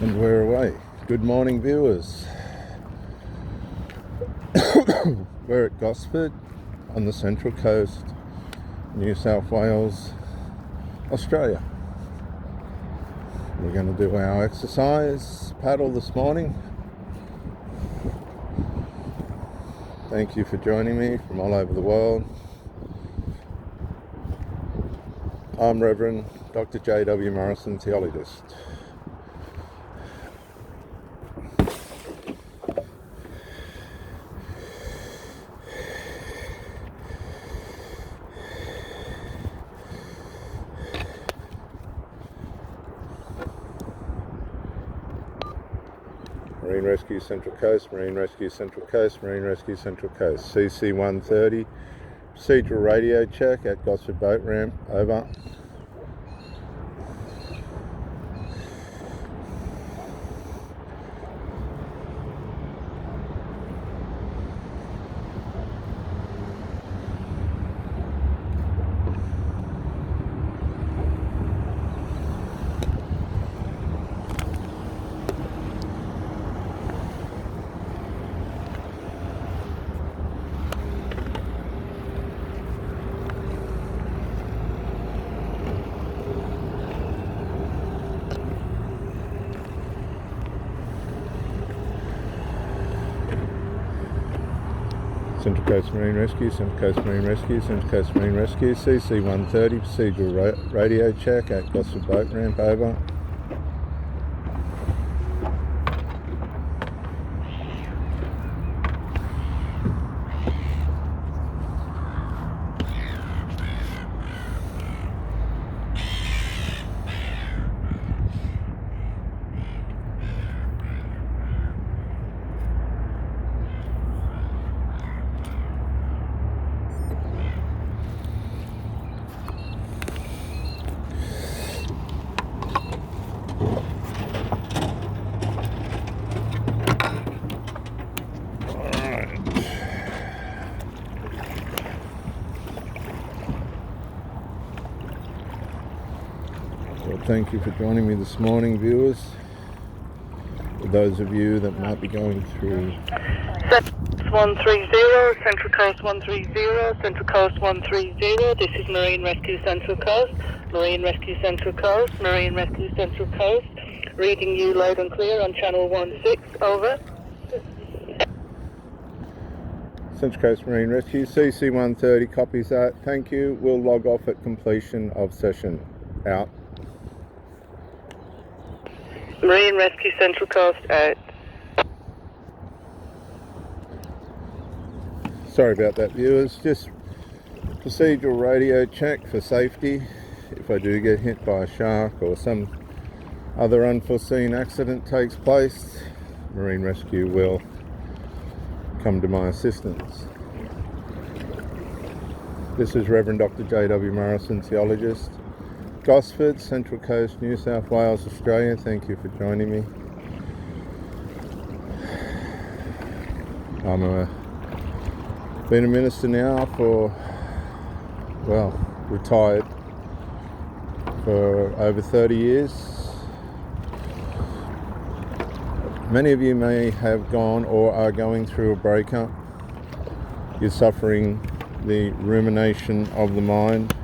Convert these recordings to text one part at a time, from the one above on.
And we're away. Good morning, viewers. We're at Gosford on the Central Coast, New South Wales, Australia. We're going to do our exercise paddle this morning. Thank you for joining me from all over the world. I'm Reverend Dr. J.W. Morrison, theologist. Marine Rescue Central Coast, Marine Rescue Central Coast, Marine Rescue Central Coast. CC 130, procedural radio check at Gosford Boat Ramp, over. Central Coast Marine Rescue, Central Coast Marine Rescue, Central Coast Marine Rescue, CC 130, procedural radio check at Gosford Boat Ramp, over. Well, thank you for joining me this morning, viewers. For those of you that might be going through... Central 130, Central Coast 130, Central Coast 130, this is Marine Rescue Central Coast, Marine Rescue Central Coast, Marine Rescue Central Coast, reading you loud and clear on channel 16, over. Central Coast Marine Rescue, CC 130, copies that. Thank you. We'll log off at completion of session. Out. Marine Rescue Central Coast, out. Sorry about that, viewers. Just procedural radio check for safety. If I do get hit by a shark or some other unforeseen accident takes place, Marine Rescue will come to my assistance. This is Reverend Dr. J.W. Morrison, theologist, Gosford, Central Coast, New South Wales, Australia. Thank you for joining me. Been a minister now for, well, retired for over 30 years. Many of you may have gone or are going through a breakup. You're suffering the rumination of the mind,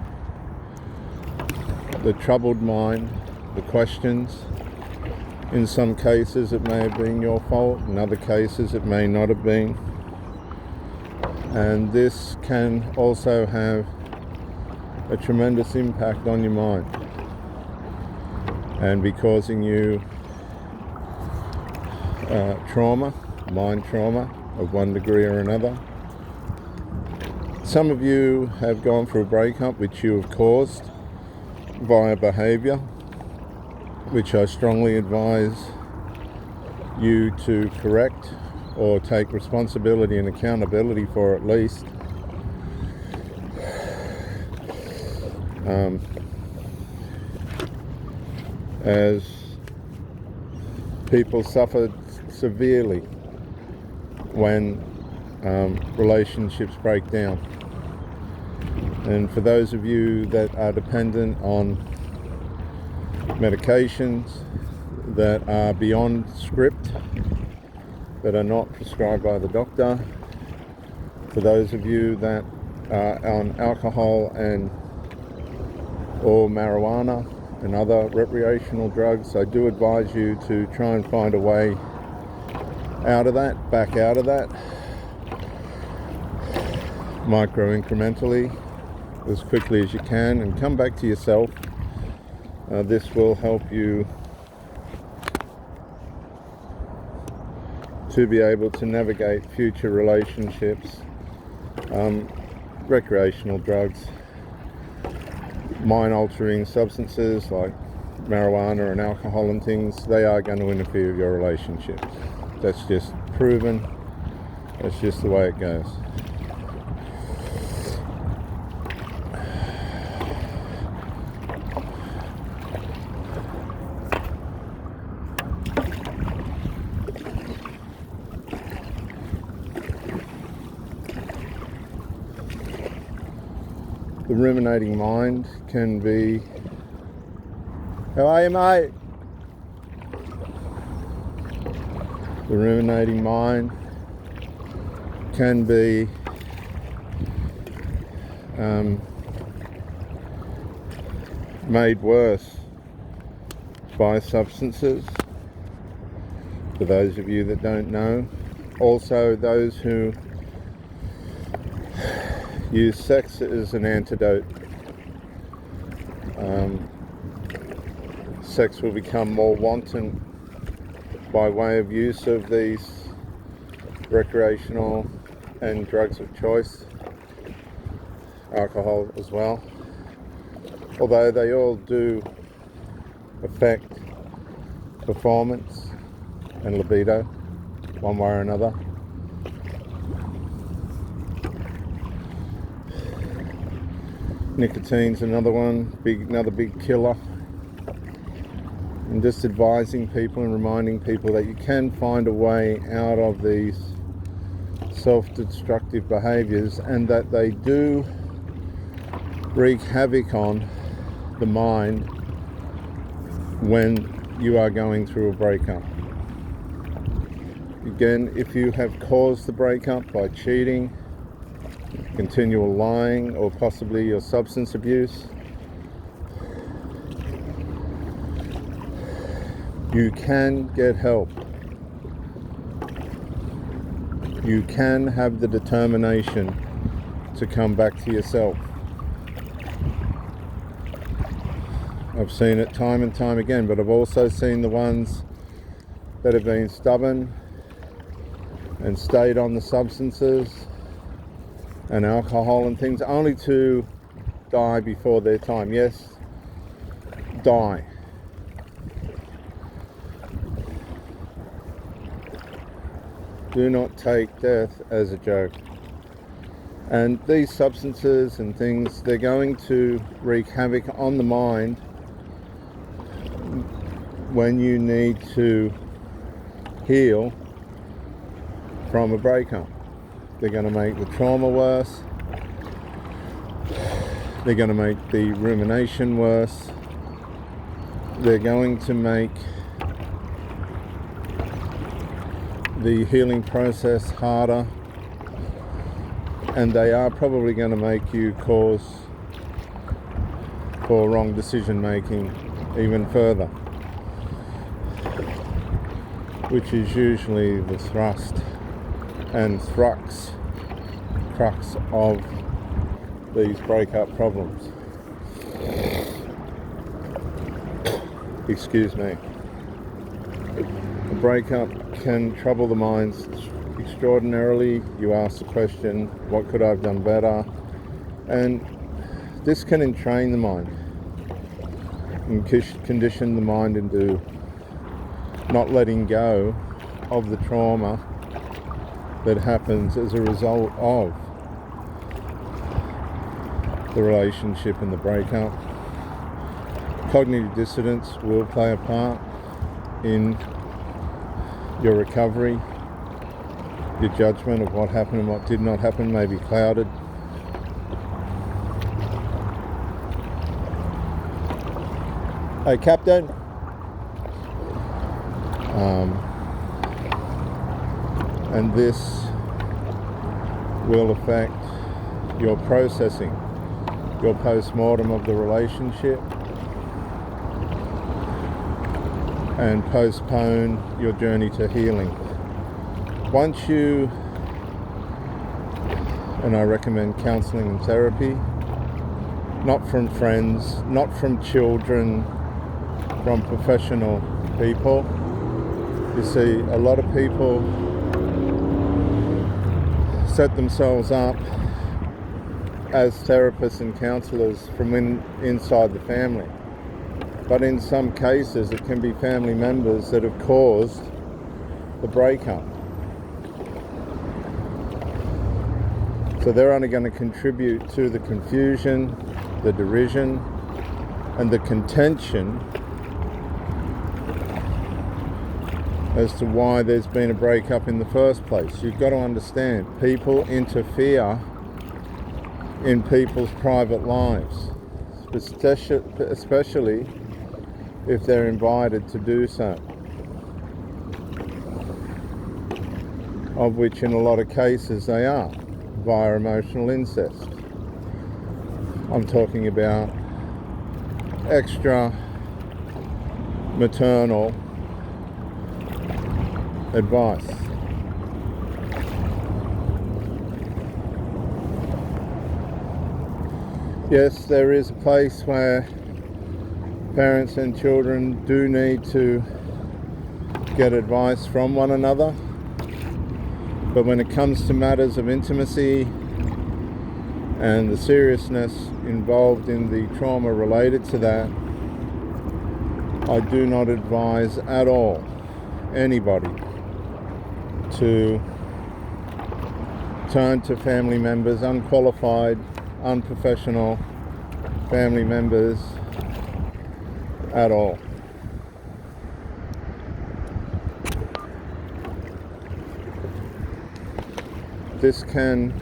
the troubled mind, the questions. In some cases it may have been your fault, in other cases it may not have been. And this can also have a tremendous impact on your mind and be causing you trauma, mind trauma of one degree or another. Some of you have gone through a breakup which you have caused via behaviour, which I strongly advise you to correct or take responsibility and accountability for, at least. As people suffer severely when relationships break down. And for those of you that are dependent on medications, that are beyond script, that are not prescribed by the doctor. For those of you that are on alcohol and or marijuana and other recreational drugs, I do advise you to try and find a way out of that, back out of that, micro-incrementally, as quickly as you can, and come back to yourself. This will help you to be able to navigate future relationships. Recreational drugs, mind-altering substances like marijuana and alcohol and things, they are going to interfere with your relationships. That's just proven. That's just the way it goes. The ruminating mind can be... How are you, mate? The ruminating mind can be made worse by substances, for those of you that don't know. Also, those who use sex as an antidote. Sex will become more wanton by way of use of these recreational and drugs of choice, alcohol as well, although they all do affect performance and libido one way or another. Nicotine's another one, another big killer. And just advising people and reminding people that you can find a way out of these self-destructive behaviors, and that they do wreak havoc on the mind when you are going through a breakup. Again, if you have caused the breakup by cheating, continual lying, or possibly your substance abuse, you can get help. You can have the determination to come back to yourself. I've seen it time and time again, but I've also seen the ones that have been stubborn and stayed on the substances and alcohol and things, only to die before their time. Yes, die. Do not take death as a joke. And these substances and things, they're going to wreak havoc on the mind when you need to heal from a breakup. They're going to make the trauma worse. They're going to make the rumination worse. They're going to make the healing process harder, and they are probably going to make you cause for wrong decision making even further, which is usually the thrust and crux of these breakup problems. Excuse me. A breakup can trouble the minds extraordinarily. You ask the question, what could I have done better? And this can entrain the mind and condition the mind into not letting go of the trauma that happens as a result of the relationship and the breakup. Cognitive dissonance will play a part in your recovery. Your judgment of what happened and what did not happen may be clouded. Hey, Captain. And this will affect your processing, your post-mortem of the relationship, and postpone your journey to healing. Once you, and I recommend counseling and therapy, not from friends, not from children, from professional people. You see, a lot of people set themselves up as therapists and counselors from inside the family. But in some cases, it can be family members that have caused the breakup. So they're only going to contribute to the confusion, the derision, and the contention as to why there's been a breakup in the first place. You've got to understand, people interfere in people's private lives, especially if they're invited to do so, of which in a lot of cases they are, via emotional incest. I'm talking about extra maternal advice. Yes, there is a place where parents and children do need to get advice from one another, but when it comes to matters of intimacy and the seriousness involved in the trauma related to that, I do not advise at all anybody to turn to family members, unqualified, unprofessional family members at all. This can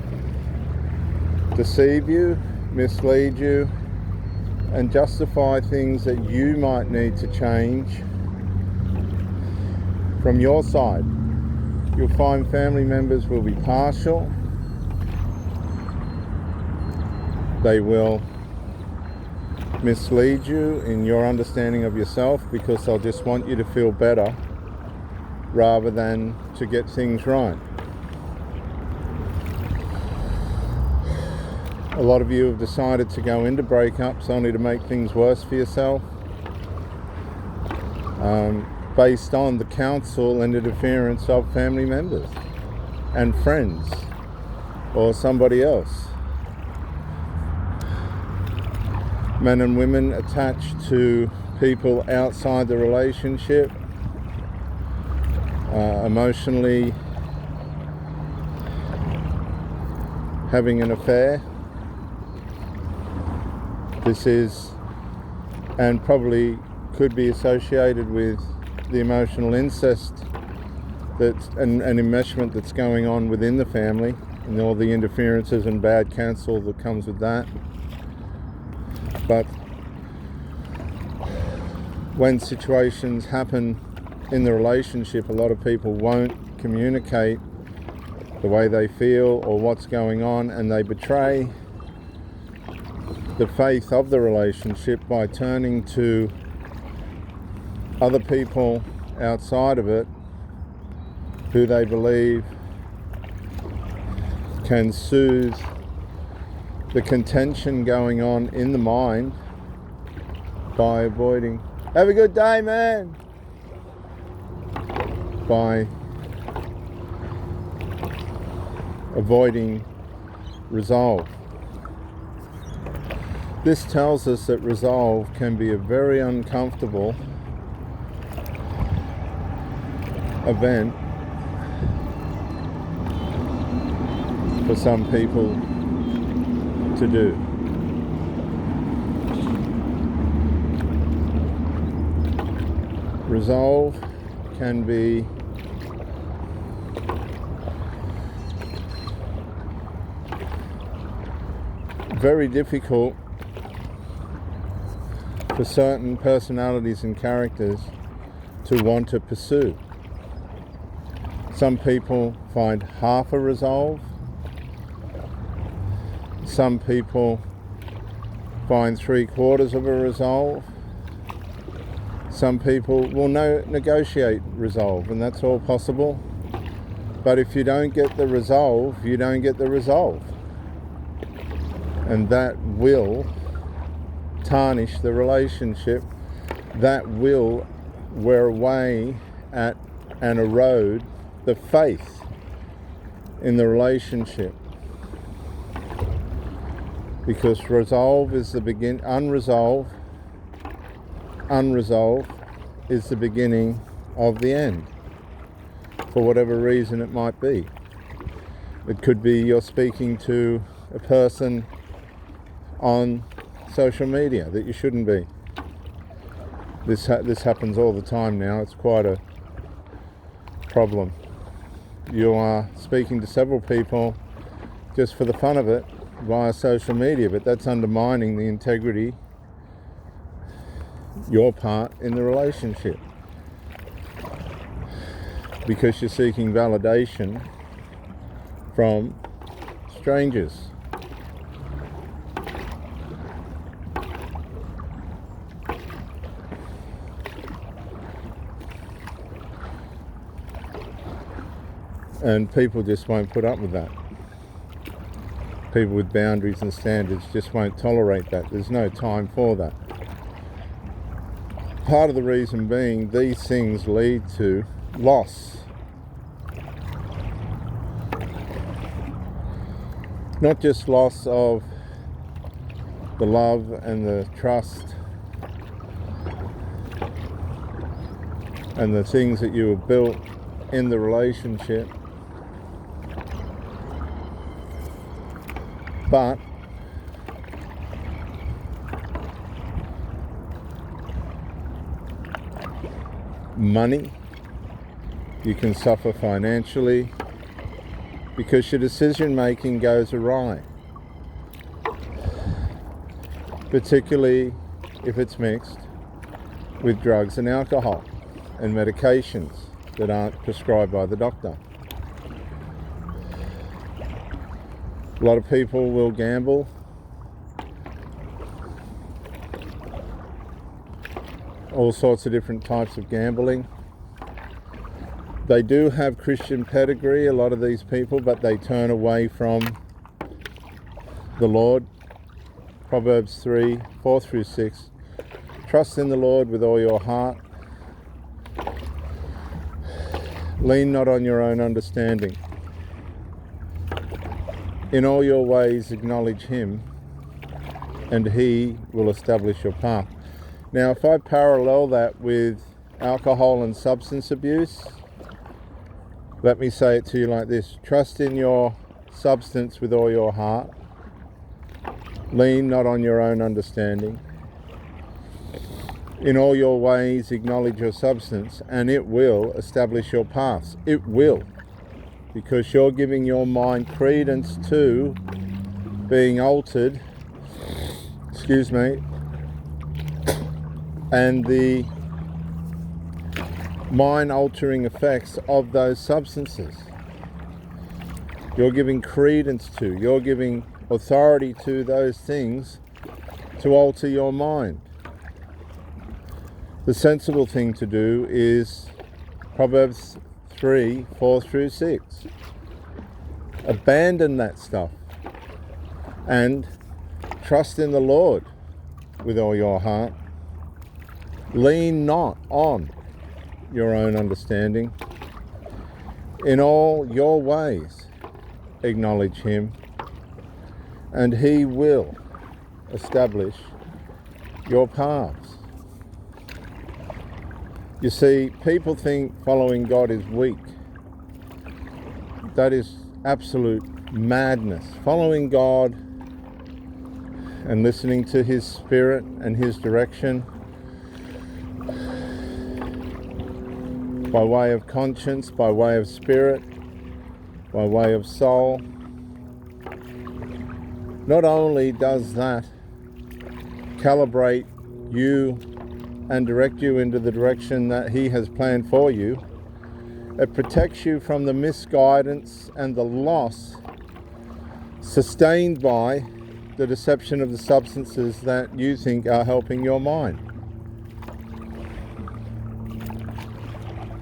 deceive you, mislead you, and justify things that you might need to change from your side. You'll find family members will be partial. They will mislead you in your understanding of yourself because they'll just want you to feel better rather than to get things right. A lot of you have decided to go into breakups only to make things worse for yourself, based on the counsel and interference of family members and friends or somebody else. Men and women attached to people outside the relationship, emotionally having an affair. This is, and probably could be associated with the emotional incest and enmeshment that's going on within the family and all the interferences and bad counsel that comes with that. But when situations happen in the relationship, a lot of people won't communicate the way they feel or what's going on, and they betray the faith of the relationship by turning to other people outside of it who they believe can soothe the contention going on in the mind by avoiding, have a good day, man, by avoiding resolve. This tells us that resolve can be a very uncomfortable event for some people to do. Resolve can be very difficult for certain personalities and characters to want to pursue. Some people find half a resolve. Some people find 3/4 of a resolve. Some people will negotiate resolve, and that's all possible. But if you don't get the resolve, you don't get the resolve. And that will tarnish the relationship. That will wear away at and erode the faith in the relationship. Because resolve is the begin. Unresolved is the beginning of the end, for whatever reason it might be. It could be you're speaking to a person on social media that you shouldn't be. This happens all the time now. It's quite a problem. You are speaking to several people just for the fun of it via social media, but that's undermining the integrity, your part in the relationship, because you're seeking validation from strangers. And people just won't put up with that. People with boundaries and standards just won't tolerate that. There's no time for that. Part of the reason being, these things lead to loss. Not just loss of the love and the trust and the things that you have built in the relationship, but money. You can suffer financially because your decision making goes awry, particularly if it's mixed with drugs and alcohol and medications that aren't prescribed by the doctor. A lot of people will gamble. All sorts of different types of gambling. They do have Christian pedigree, a lot of these people, but they turn away from the Lord. Proverbs 3:4-6. Trust in the Lord with all your heart. Lean not on your own understanding. In all your ways acknowledge him, and he will establish your path. Now, if I parallel that with alcohol and substance abuse, let me say it to you like this. Trust in your substance with all your heart. Lean not on your own understanding. In all your ways acknowledge your substance, and it will establish your paths. It will. Because you're giving your mind credence to being altered, and the mind-altering effects of those substances. You're giving credence to, you're giving authority to those things to alter your mind. The sensible thing to do is Proverbs 3:4-6. Abandon that stuff and trust in the Lord with all your heart. Lean not on your own understanding. In all your ways acknowledge him, and he will establish your paths. You see, people think following God is weak. That is absolute madness. Following God and listening to his spirit and his direction by way of conscience, by way of spirit, by way of soul, not only does that calibrate you and direct you into the direction that He has planned for you. It protects you from the misguidance and the loss sustained by the deception of the substances that you think are helping your mind.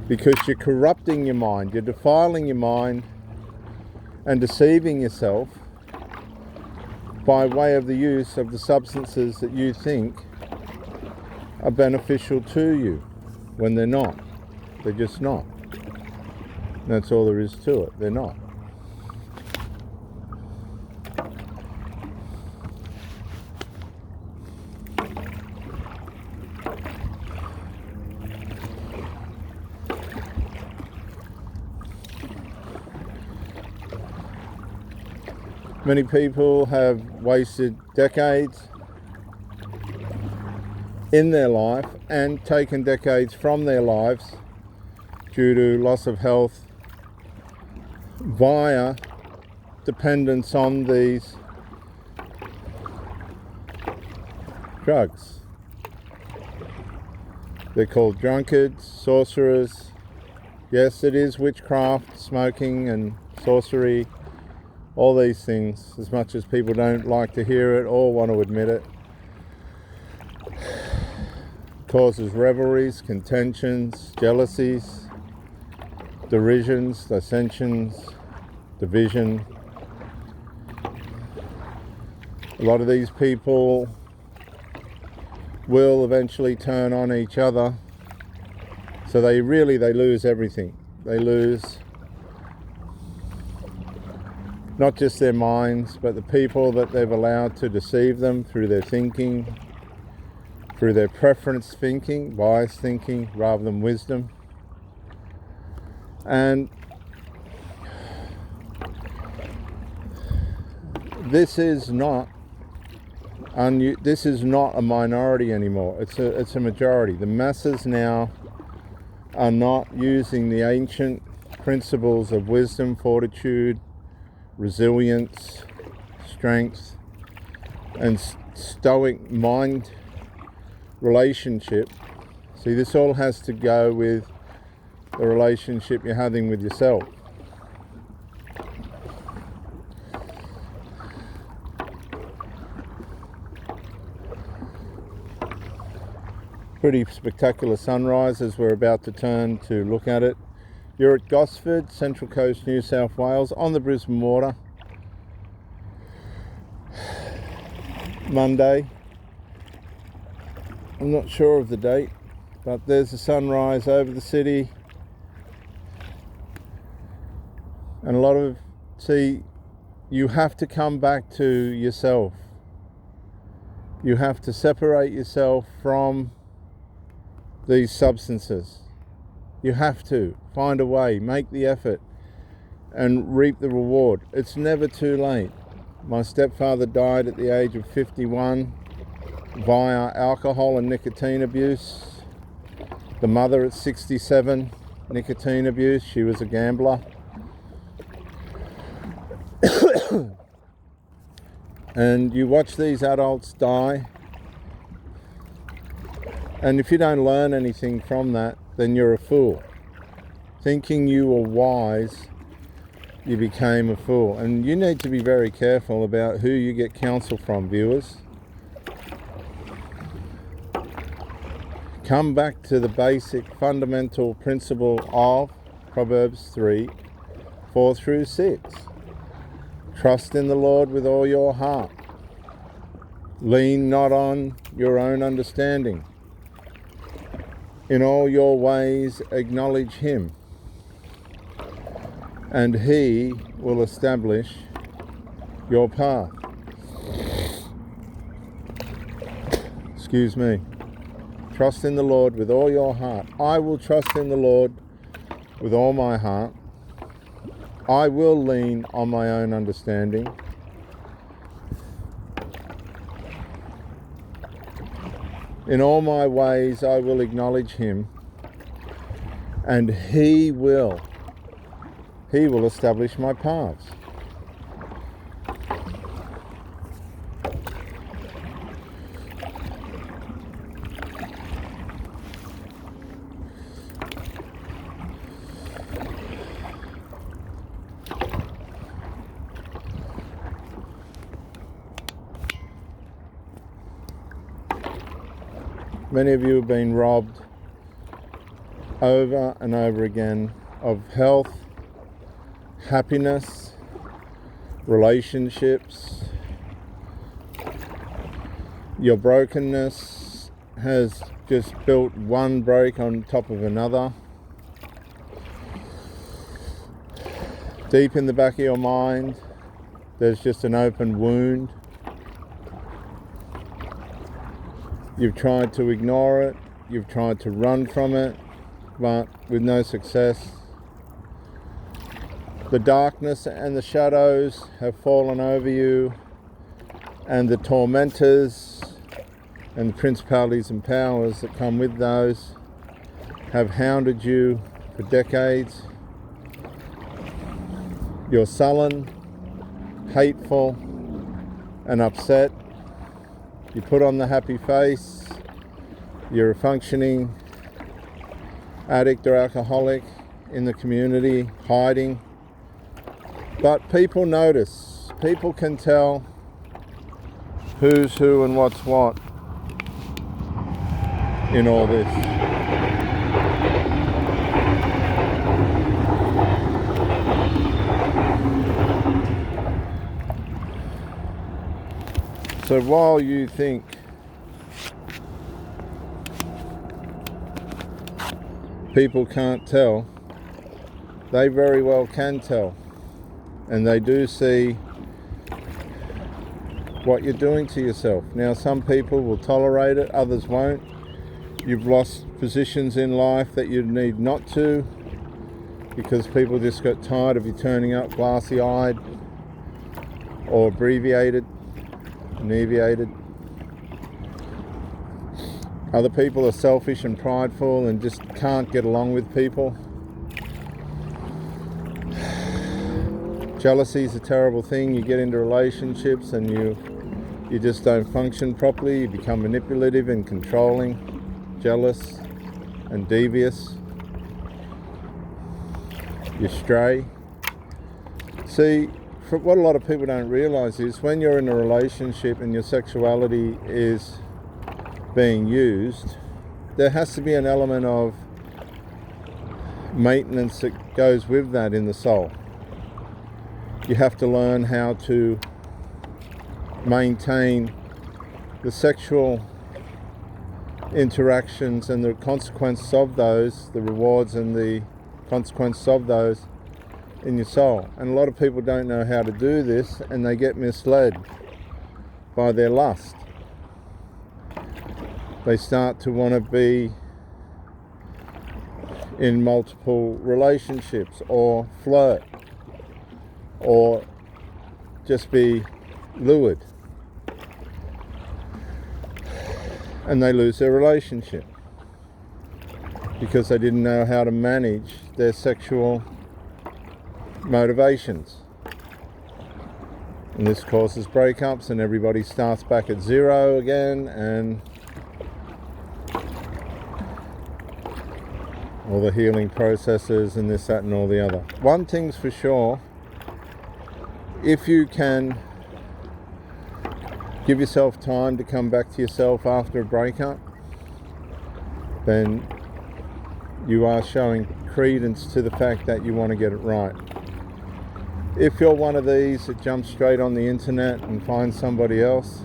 Because you're corrupting your mind, you're defiling your mind and deceiving yourself by way of the use of the substances that you think are beneficial to you when they're not. They're just not. That's all there is to it. They're not. Many people have wasted decades in their life and taken decades from their lives due to loss of health via dependence on these drugs. They're called drunkards, sorcerers. Yes, it is witchcraft, smoking and sorcery, all these things, as much as people don't like to hear it or want to admit it. Causes revelries, contentions, jealousies, derisions, dissensions, division. A lot of these people will eventually turn on each other, so they lose everything. They lose not just their minds, but the people that they've allowed to deceive them through their thinking, through their preference thinking, bias thinking, rather than wisdom. And this is not a minority anymore. It's a majority. The masses now are not using the ancient principles of wisdom, fortitude, resilience, strength, and stoic mind relationship. See, this all has to go with the relationship you're having with yourself. Pretty spectacular sunrise as we're about to turn to look at it. You're at Gosford, Central Coast, New South Wales, on the Brisbane Water. Monday. I'm not sure of the date, but there's a sunrise over the city. And you have to come back to yourself. You have to separate yourself from these substances. You have to find a way, make the effort, and reap the reward. It's never too late. My stepfather died at the age of 51 via alcohol and nicotine abuse. The mother at 67, nicotine abuse. She was a gambler. And you watch these adults die, and if you don't learn anything from that, then you're a fool. Thinking you were wise, you became a fool. And you need to be very careful about who you get counsel from, viewers. Come back to the basic fundamental principle of Proverbs 3, 4 through 6. Trust in the Lord with all your heart. Lean not on your own understanding. In all your ways acknowledge Him, and He will establish your path. Excuse me. Trust in the Lord with all your heart. I will trust in the Lord with all my heart. I will lean on my own understanding. In all my ways I will acknowledge Him, and He will establish my paths. Many of you have been robbed over and over again of health, happiness, relationships. Your brokenness has just built one break on top of another. Deep in the back of your mind, there's just an open wound. You've tried to ignore it, you've tried to run from it, but with no success. The darkness and the shadows have fallen over you, and the tormentors and the principalities and powers that come with those have hounded you for decades. You're sullen, hateful, and upset. You put on the happy face. You're a functioning addict or alcoholic in the community, hiding. But people notice. People can tell who's who and what's what in all this. So while you think people can't tell, they very well can tell. And they do see what you're doing to yourself. Now, some people will tolerate it, others won't. You've lost positions in life that you need not to, because people just got tired of you turning up glassy-eyed or abbreviated. Other people are selfish and prideful and just can't get along with people. Jealousy is a terrible thing. You get into relationships and you just don't function properly. You become manipulative and controlling, jealous and devious. You stray. See, what a lot of people don't realize is when you're in a relationship and your sexuality is being used, there has to be an element of maintenance that goes with that in the soul. You have to learn how to maintain the sexual interactions and the consequences of those, the rewards and the consequences of those in your soul. And a lot of people don't know how to do this, and they get misled by their lust. They start to want to be in multiple relationships or flirt or just be lured, and they lose their relationship because they didn't know how to manage their sexual motivations. And this causes breakups, and everybody starts back at zero again, and all the healing processes and this, that, and all the other. One thing's for sure, if you can give yourself time to come back to yourself after a breakup, then you are showing credence to the fact that you want to get it right. If you're one of these that jumps straight on the internet and finds somebody else,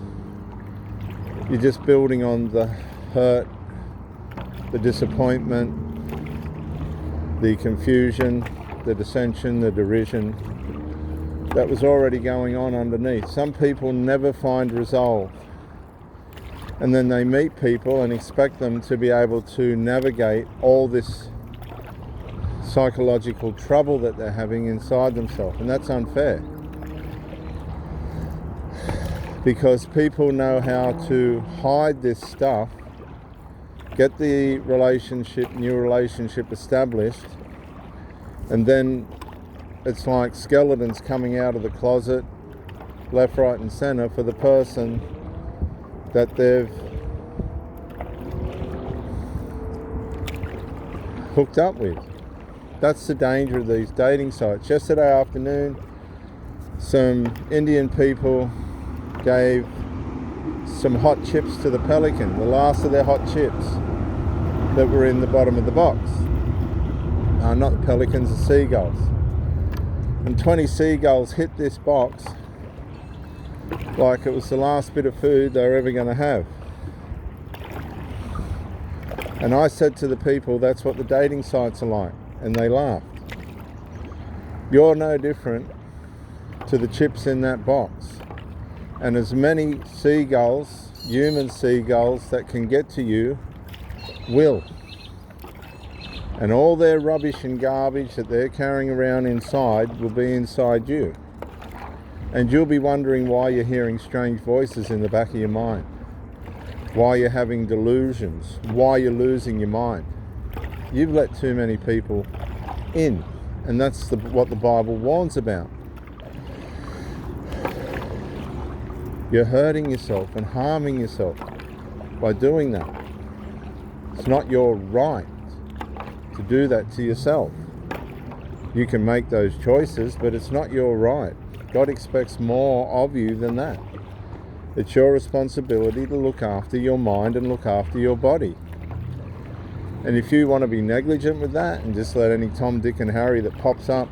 you're just building on the hurt, the disappointment, the confusion, the dissension, the derision that was already going on underneath. Some people never find resolve, and then they meet people and expect them to be able to navigate all this psychological trouble that they're having inside themselves, and that's unfair, because people know how to hide this stuff, get the new relationship established, and then it's like skeletons coming out of the closet left, right and center for the person that they've hooked up with. That's the danger of these dating sites. Yesterday afternoon, some Indian people gave some hot chips to the pelican, the last of their hot chips that were in the bottom of the box. Not the pelicans, the seagulls. And 20 seagulls hit this box like it was the last bit of food they were ever going to have. And I said to the people, that's what the dating sites are like. And they laughed. You're no different to the chips in that box. And as many seagulls, human seagulls, that can get to you will. And all their rubbish and garbage that they're carrying around inside will be inside you. And you'll be wondering why you're hearing strange voices in the back of your mind, why you're having delusions, why you're losing your mind. You've let too many people in, and that's what the Bible warns about. You're hurting yourself and harming yourself by doing that. It's not your right to do that to yourself. You can make those choices, but it's not your right. God expects more of you than that. It's your responsibility to look after your mind and look after your body. And if you want to be negligent with that and just let any Tom, Dick and Harry that pops up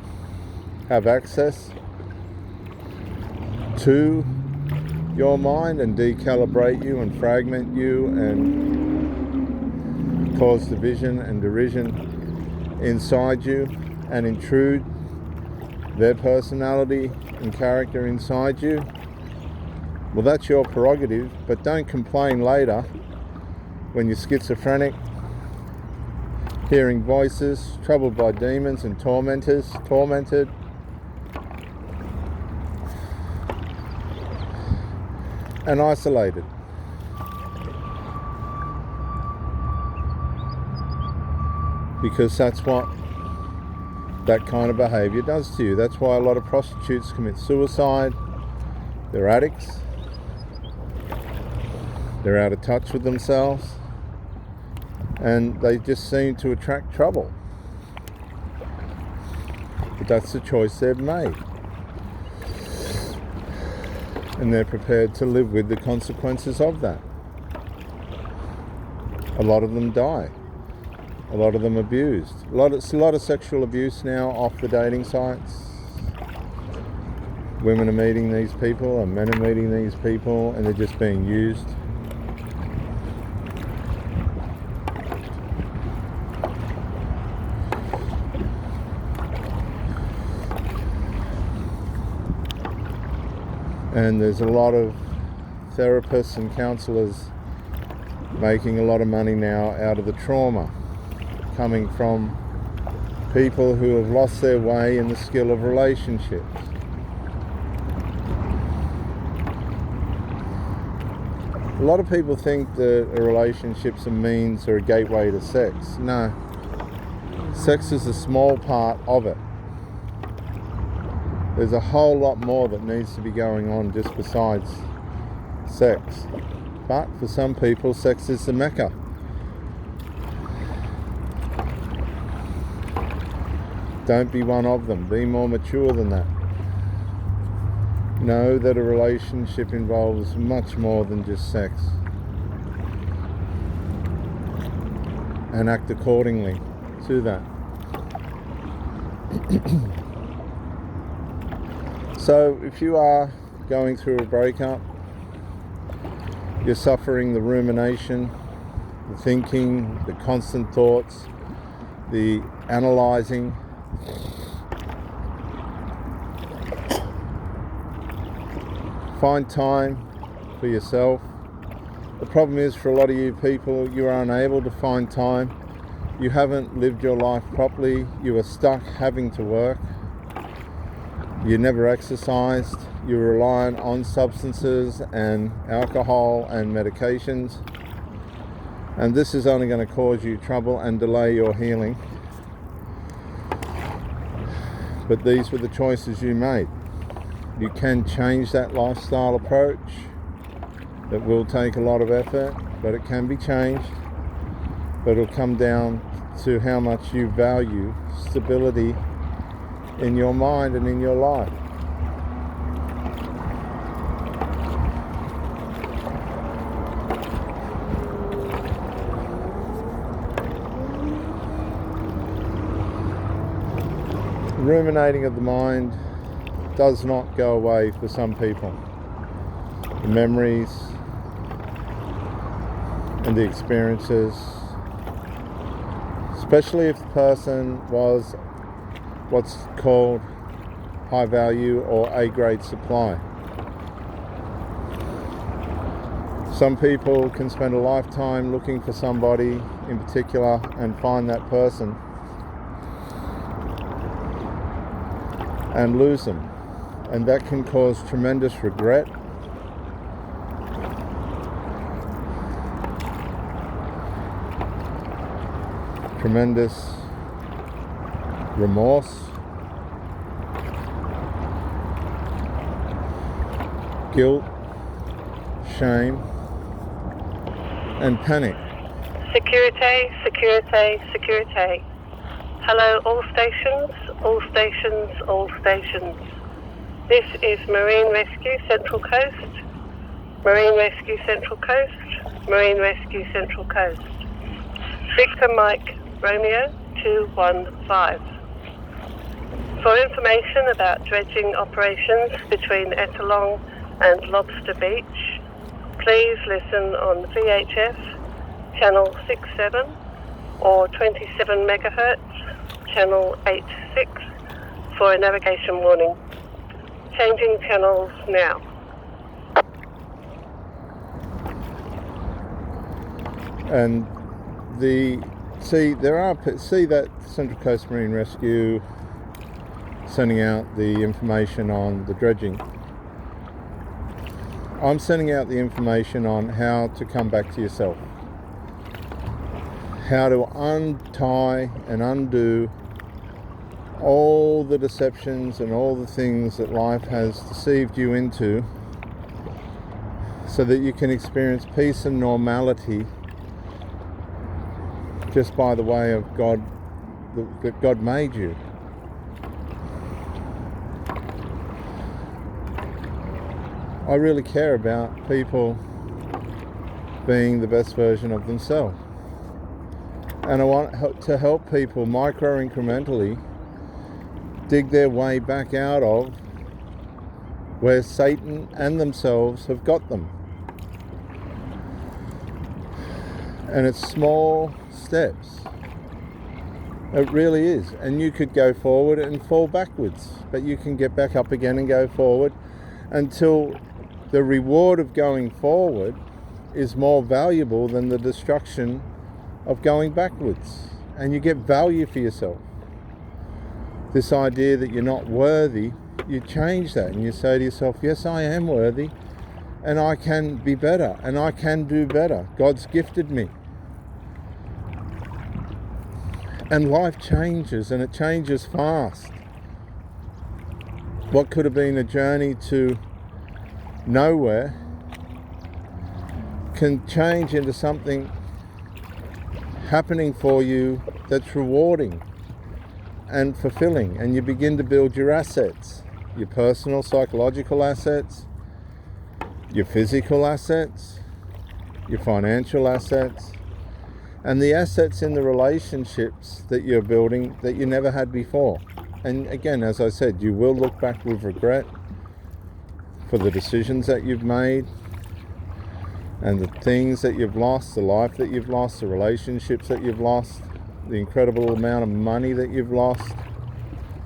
have access to your mind and decalibrate you and fragment you and cause division and derision inside you and intrude their personality and character inside you, well, that's your prerogative. But don't complain later when you're schizophrenic, hearing voices, troubled by demons and tormented, and isolated. Because that's what that kind of behaviour does to you. That's why a lot of prostitutes commit suicide. They're addicts. They're out of touch with themselves. And they just seem to attract trouble. But that's the choice they've made. And they're prepared to live with the consequences of that. A lot of them die. A lot of them abused. It's a lot of sexual abuse now off the dating sites. Women are meeting these people and men are meeting these people, and they're just being used. And there's a lot of therapists and counsellors making a lot of money now out of the trauma coming from people who have lost their way in the skill of relationships. A lot of people think that a relationship's a means or a gateway to sex. No. Sex is a small part of it. There's a whole lot more that needs to be going on just besides sex. But for some people, sex is the mecca. Don't be one of them. Be more mature than that. Know that a relationship involves much more than just sex. And act accordingly to that. So if you are going through a breakup, you're suffering the rumination, the thinking, the constant thoughts, the analysing, find time for yourself. The problem is, for a lot of you people, you are unable to find time. You haven't lived your life properly. You are stuck having to work. You never exercised. You're reliant on substances and alcohol and medications. And this is only going to cause you trouble and delay your healing. But these were the choices you made. You can change that lifestyle approach. It will take a lot of effort, but it can be changed. But it'll come down to how much you value stability in your mind and in your life. ruminating of the mind does not go away for some people. The memories and the experiences, especially if the person was what's called high value or A-grade supply. Some people can spend a lifetime looking for somebody in particular and find that person and lose them, and that can cause tremendous regret, tremendous remorse, guilt, shame, and panic. Security, security, security. Hello, all stations, all stations, all stations. This is Marine Rescue Central Coast, Marine Rescue Central Coast, Marine Rescue Central Coast. Victor Mike Romeo 215. For information about dredging operations between Ettalong and Lobster Beach, please listen on VHF channel 67 or 27 megahertz channel 86 for a navigation warning. Changing channels now. And see that Central Coast Marine Rescue sending out the information on the dredging. I'm sending out the information on how to come back to yourself, how to untie and undo all the deceptions and all the things that life has deceived you into, so that you can experience peace and normality just by the way of God, that God made you. I really care about people being the best version of themselves. And I want to help people micro-incrementally dig their way back out of where Satan and themselves have got them. And it's small steps. It really is. And you could go forward and fall backwards, but you can get back up again and go forward until the reward of going forward is more valuable than the destruction of going backwards. And you get value for yourself. This idea that you're not worthy, you change that and you say to yourself, yes, I am worthy, and I can be better, and I can do better. God's gifted me. And life changes, and it changes fast. What could have been a journey to nowhere can change into something happening for you that's rewarding and fulfilling, and you begin to build your assets, your personal psychological assets, your physical assets, your financial assets, and the assets in the relationships that you're building that you never had before. And again, as I said, you will look back with regret for the decisions that you've made and the things that you've lost, the life that you've lost, the relationships that you've lost, the incredible amount of money that you've lost,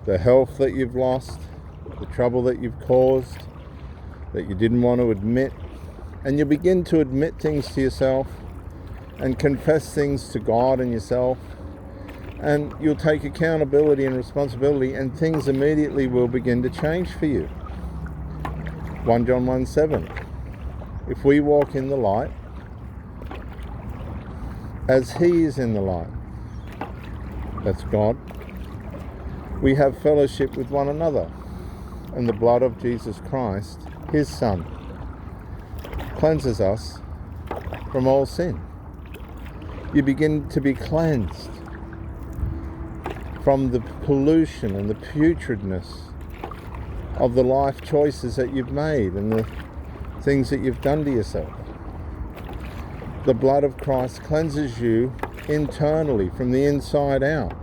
the health that you've lost, the trouble that you've caused that you didn't want to admit. And you begin to admit things to yourself and confess things to God and yourself, and you'll take accountability and responsibility, and things immediately will begin to change for you. 1 John 1:7. If we walk in the light as He is in the light, that's God, we have fellowship with one another, and the blood of Jesus Christ, His Son, cleanses us from all sin. You begin to be cleansed from the pollution and the putridness of the life choices that you've made and the things that you've done to yourself. The blood of Christ cleanses you internally, from the inside out.